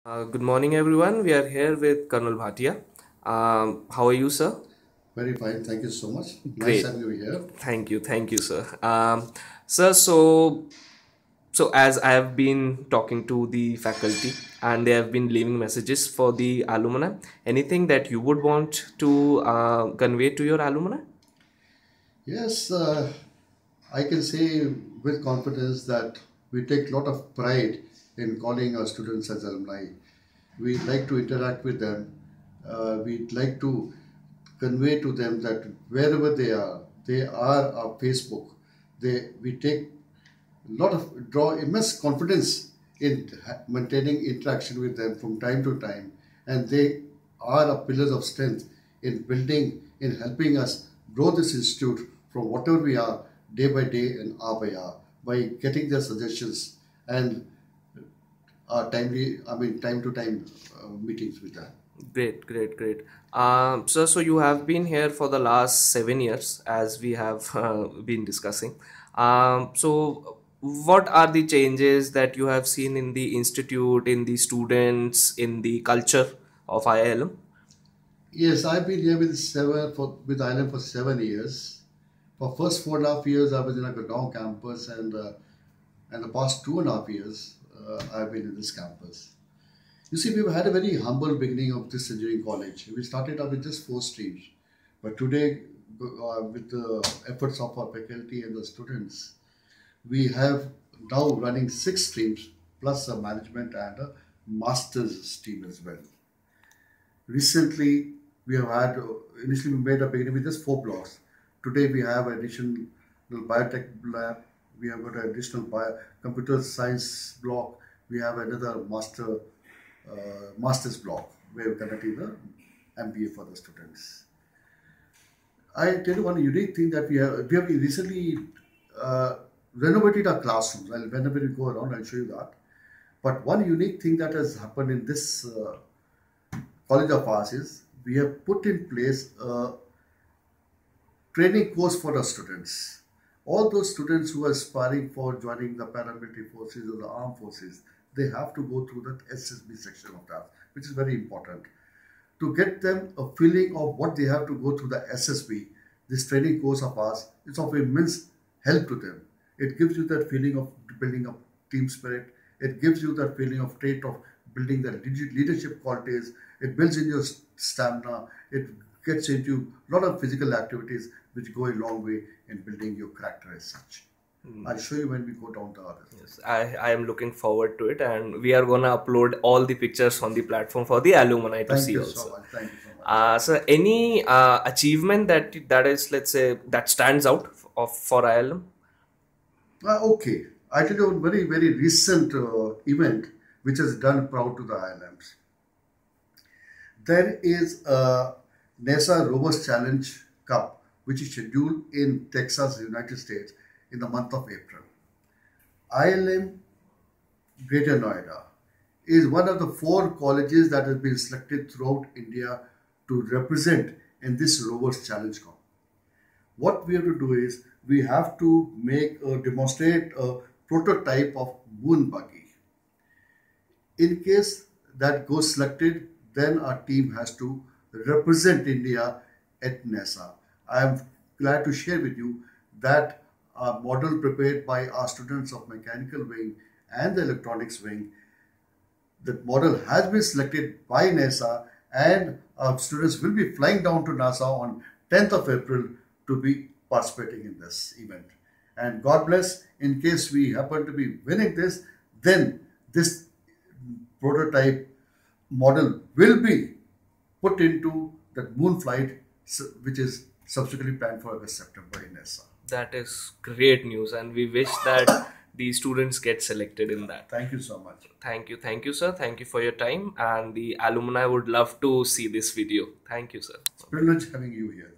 Good morning, everyone. We are here with Colonel Bhatia. How are you, sir? Very fine. Thank you so much. Nice Great. having you here. Thank you, sir. Sir, so as I have been talking to the faculty and they have been leaving messages for the alumni, anything that you would want to convey to your alumni? Yes, I can say with confidence that we take a lot of pride in calling our students as alumni. We like to interact with them. We'd like to convey to them that wherever they are our Facebook. We take a lot of draw immense confidence in maintaining interaction with them from time to time, and they are a pillars of strength in building in helping us grow this institute from whatever we are day by day and hour by hour by getting their suggestions and timely time to time meetings with them. Great. So you have been here for the last 7 years, as we have been discussing. So, what are the changes that you have seen in the institute, in the students, in the culture of IIM? Yes, I've been here with ILM for 7 years. For first 4.5 years, I was in a Gurgaon campus, and the past 2.5 years, I've been in this campus. You see, we've had a very humble beginning of this engineering college. We started out with just 4 streams, but today, with the efforts of our faculty and the students, we have now running 6 streams plus a management and a master's stream as well. Recently, we have had initially we made a beginning with just 4 blocks. Today we have additional biotech lab. We have got an additional computer science block. We have another master's block where we're conducting the MBA for the students. I tell you one unique thing that we have recently uh, renovated our classrooms. And whenever we go around, I'll show you that. But one unique thing that has happened in this college of ours is we have put in place a training course for the students. All those students who are aspiring for joining the paramilitary forces or the armed forces, they have to go through that SSB section of that, which is very important. To get them a feeling of what they have to go through the SSB, this training course of ours is of immense help to them. It gives you that feeling of building up team spirit. It gives you that feeling of trait of building the leadership qualities. It builds in your stamina. It gets into a lot of physical activities which go a long way in building your character as such. I'll show you when we go down the others. Yes, I am looking forward to it, and we are gonna upload all the pictures on the platform for the alumni to Thank see you so also. much. Thank you so much. So any achievement that is, let's say, that stands out for ILM? Okay, I tell you a very recent event which has done proud to the ILMs. There is a NASA Rovers Challenge Cup which is scheduled in Texas, United States, in the month of April. ILM Greater Noida is one of the 4 colleges that has been selected throughout India to represent in this Rovers Challenge Cup. What we have to do is we have to demonstrate a prototype of moon buggy. In case that goes selected, then our team has to represent India at NASA. I am glad to share with you that a model prepared by our students of mechanical wing and the electronics wing, the model has been selected by NASA, and our students will be flying down to NASA on 10th of April to be participating in this event. And God bless, in case we happen to be winning this, then this prototype model will be put into the moon flight, which is subsequently planned for August September in NASA. That is great news, and we wish that the students get selected in that. Thank you so much. Thank you, sir. Thank you for your time, and the alumni would love to see this video. Thank you, sir. It's a privilege having you here.